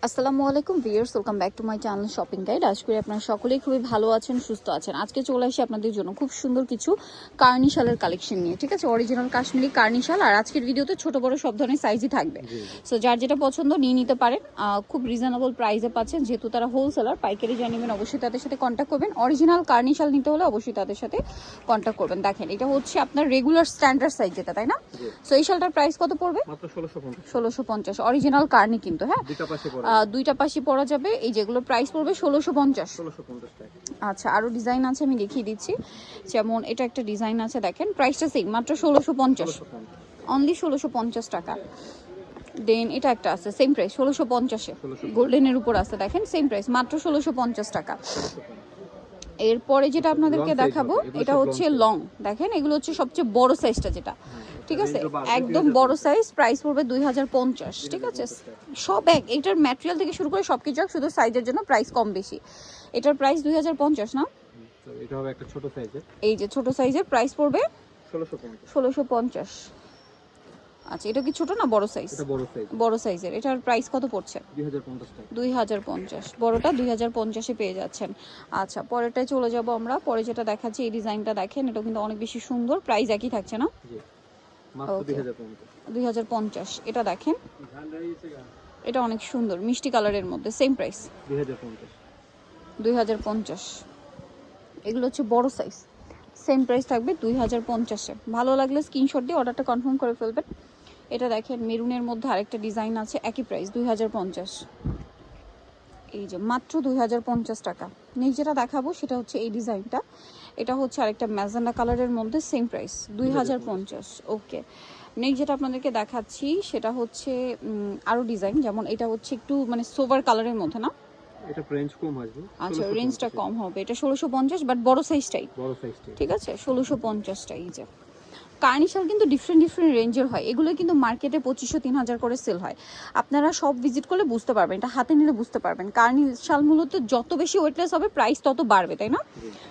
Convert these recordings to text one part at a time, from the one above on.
আসসালামু আলাইকুম viewers, welcome back to my channel shopping guide. আশা করি আপনারা সকলেই খুবই ভালো আছেন, সুস্থ আছেন। আজকে চলে আসি আপনাদের জন্য খুব সুন্দর কিছু কার্নি শালের কালেকশন নিয়ে, ঠিক আছে? অরিজিনাল কাশ্মীরি কার্নি শাল। আর আজকের ভিডিওতে ছোট বড় সব ধরনের সাইজই থাকবে। সো যার যেটা পছন্দ নিয়ে নিতে পারেন, খুব রিজনেবল প্রাইসে পাচ্ছেন। যেহেতু তারা হোলসেলার, পাইকারি যা নেবেন অবশ্যই তাদের সাথে কন্ট্যাক্ট করবেন। অরিজিনাল কার্নি শাল নিতে হলে অবশ্যই তাদের সাথে কন্ট্যাক্ট করবেন। দেখেন, এটা হচ্ছে আপনার রেগুলার স্ট্যান্ডার্ড সাইজ যেটা, তাই না? সো এই শালটার প্রাইস কত পড়বে? মাত্র 1650। অরিজিনাল কার্নি কিন্তু, হ্যাঁ, দুইটা পাশে পরা যাবে। এই যেগুলো প্রাইস পড়বে 1650 টাকা। আচ্ছা, আরো ডিজাইন আছে, আমি দেখিয়ে দিচ্ছি। যেমন এটা একটা ডিজাইন আছে, দেখেন প্রাইসটা সেম, মাত্র 1650, অনলি 1650 টাকা। দেন এটা একটা আছে সেম প্রাইস 1650-এ, গোল্ডেনের উপর আছে, দেখেন সেম প্রাইস, মাত্র 1650 টাকা। এরপরে যেটা আপনাদেরকে দেখাবো এটা হচ্ছে লং। দেখেন, এগুলো হচ্ছে সবচেয়ে বড় সাইজটা যেটা, ঠিক আছে? একদম বড় সাইজ, প্রাইস পড়বে 2050, ঠিক আছে? সব এক, এটার ম্যাটেরিয়াল থেকে শুরু করে সবকিছু এক, শুধু সাইজের জন্য প্রাইস কম বেশি। এটার প্রাইস 2050 না? এটা হবে একটা ছোট সাইজের। এই যে ছোট সাইজের প্রাইস পড়বে 1650। আচ্ছা, এটা কি ছোট না বড় সাইজ? এটা বড় সাইজ। বড় সাইজের। এটার প্রাইস কত পড়ছে? 2050 টাকা। 2050, বড়টা 2050-এ পেয়ে যাচ্ছেন। আচ্ছা, পরেরটায় চলে যাব আমরা। পরে যেটা দেখাচ্ছি, এই ডিজাইনটা দেখেন, এটা কিন্তু অনেক বেশি সুন্দর। প্রাইস একই থাকছে না? জি, মাত্র 2050। এটা দেখেন, এটা অনেক সুন্দর মিষ্টি কালারের মধ্যে, সেম প্রাইস 2050। এগুলো হচ্ছে বড় সাইজ, সেম প্রাইস থাকবে 2050-এ। ভালো লাগলে স্ক্রিনশট দিয়ে অর্ডারটা কনফার্ম করে ফেলবেন। এটা দেখেন, মেরুনের মধ্যে আরেকটা ডিজাইন আছে, একই প্রাইস 2050। এই যে মাত্র 2050 টাকা। নেক্সট যেটা দেখাবো সেটা হচ্ছে এই ডিজাইনটা। এটা হচ্ছে আরেকটা ম্যাজেন্ডা কালারের মধ্যে, সেম প্রাইস 2050। ওকে, নেক্সট যেটা আপনাদেরকে দেখাচ্ছি সেটা হচ্ছে আরো ডিজাইন। যেমন এটা হচ্ছে একটু মানে সোভার কালারের মধ্যে, না? এটা রেঞ্জ কম আসবে। আচ্ছা, রেঞ্জটা কম হবে। এটা 1650, বাট বড় সাইজটাই, ঠিক আছে? 1650টাই। এই যে কার্নি শাল কিন্তু ডিফারেন্ট রেঞ্জের হয়। এগুলো কিন্তু মার্কেটে 2500-3000 করে সেল হয়। আপনারা সব ভিজিট করলে বুঝতে পারবেন, এটা হাতে নিলে বুঝতে পারবেন। কার্নি শাল মূলত যত বেশি ওয়েটলেস হবে প্রাইস তত বাড়বে, তাই না?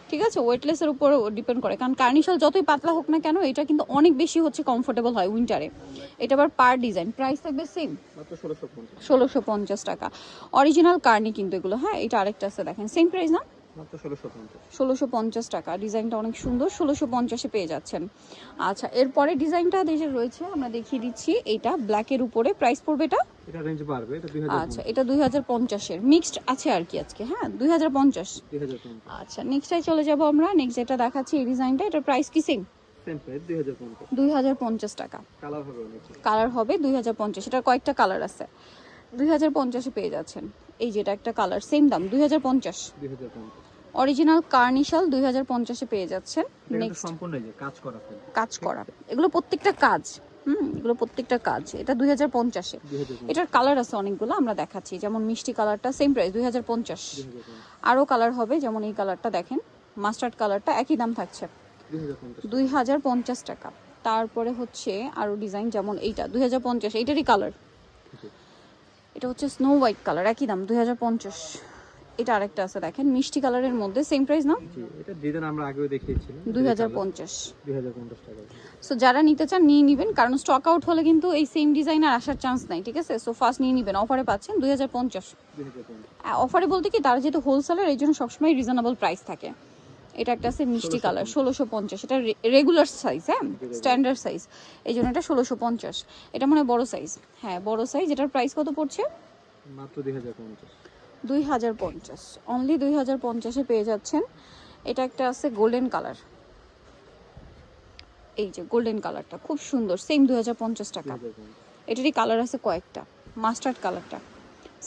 ঠিক আছে, ওয়েটলেসের উপর ডিপেন্ড করে। কারণ কার্নি শাল যতই পাতলা হোক না কেন, এটা কিন্তু অনেক বেশি হচ্ছে কমফোর্টেবল হয় উইন্টারে। এটা আবার পার ডিজাইন, প্রাইস থাকবে সেম, মাত্র 1650 টাকা। অরিজিনাল কার্নি কিন্তু এগুলো, হ্যাঁ। এটা আরেকটা আছে, দেখেন সেম প্রাইস না? মাত্র 1650 টাকা। ডিজাইনটা অনেক সুন্দর, 1650-এ পেয়ে যাচ্ছেন। আচ্ছা, এরপরে ডিজাইনটা দেশে রয়েছে, আমরা দেখিয়ে দিচ্ছি। এটা ব্ল্যাকের উপরে, প্রাইস পড়বে এটা রেঞ্জ বাড়বে, এটা 2050। আচ্ছা, এটা 2050-এর মিক্সড আছে আর কি আজকে, হ্যাঁ, 2050। আচ্ছা, নেক্সটটাই চলে যাব আমরা। নেক্সট যেটা দেখাচ্ছি এই ডিজাইনটা, এটার প্রাইস কি সেম? সেম প্রাইস 2050 টাকা। কালার হবে 2050। এটার কয়েকটা কালার আছে। 2050-এ পেয়ে যাচ্ছেন। এই যেটা একটা কালার, সেম দাম 2050। অরিজিনাল কার্নি শাল 2050-এ পেয়ে যাচ্ছেন। নেক্সট সম্পূর্ণ এই যে কাজ করা, এগুলো প্রত্যেকটা কাজ, এগুলো প্রত্যেকটা কাজ। এটা 2050-এ। এটার কালার আছে অনেকগুলো, আমরা দেখাচ্ছি। যেমন মিষ্টি কালারটা সেম প্রাইস 2050। আরো কালার হবে, যেমন এই কালারটা দেখেন, মাস্টার্ড কালারটা, একই দাম থাকছে 2050 টাকা। তারপরে হচ্ছে আরো ডিজাইন, যেমন এইটা 2050, এইটারই কালার। এটা হচ্ছে স্নো হোয়াইট কালার, একই দাম 2050। এটা আরেকটা আছে, দেখেন মিষ্টি কালারের মধ্যে, সেম প্রাইস না? জি, এটা ডিজাইন আমরা আগেও দেখিয়েছিলাম, 2050 টাকা। সো যারা নিতে চান নিয়ে নেবেন, কারণ স্টক আউট হলে কিন্তু এই সেম ডিজাইন আর আসার চান্স নাই, ঠিক আছে? সো ফার্স্ট নিয়ে নেবেন, অফারে পাচ্ছেন 2050। অফারে বলতে কি, তারা যেহেতু হোলসেলার, এই জন্য সবসময় রিজনেবল প্রাইস থাকে। এটা একটা আছে মিষ্টি কালার, 1650। এটা রেগুলার সাইজ, হ্যাঁ, স্ট্যান্ডার্ড সাইজ, এই জন্য এটা 1650। এটা মানে বড় সাইজ, হ্যাঁ বড় সাইজ। এটার প্রাইস কত পড়ছে? মাত্র 2050। 2050, অনলি 2050-এ পেয়ে যাচ্ছেন। এটা একটা আছে গোল্ডেন কালার, এই যে গোল্ডেন কালারটা খুব সুন্দর, সেম 2050 টাকা। এটারই কালার আছে কয়েকটা। মাস্টার্ড কালারটা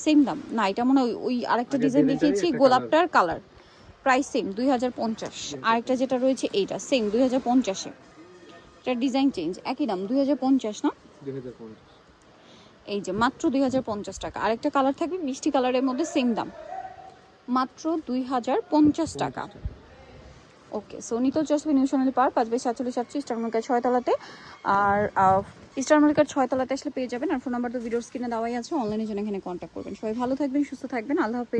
সেম দাম না? এটা মনে হয় ওই আরেকটা ডিজাইন দেখিয়েছি, গোলাপটার কালার, প্রাইস সেম 2050। আরেকটা যেটা রয়েছে এইটা সেম 2050-এ। এটা ডিজাইন চেঞ্জ, একই দাম 2050 না? 2050। এই যে মাত্র 2050 টাকা। আরেকটা কালার থাকবে মিষ্টি কালারের মধ্যে, সেম দাম, মাত্র 2050 টাকা। ওকে, সো নিতল চসবি নিউ সোনালী পার্ক 5/47 ইস্টার্ন মার্কেট 6 তলাতে। আর ইস্টার্ন মার্কেট 6 তলাতে আসলে পেয়ে যাবেন। আর ফোন নাম্বার তো ভিডিওর স্ক্রিনে দেওয়াই আছে, অনলাইনে জন্য এখানে কন্ট্যাক্ট করবেন। সবাই ভালো থাকবেন, সুস্থ থাকবেন, আল্লাহ হাফেজ।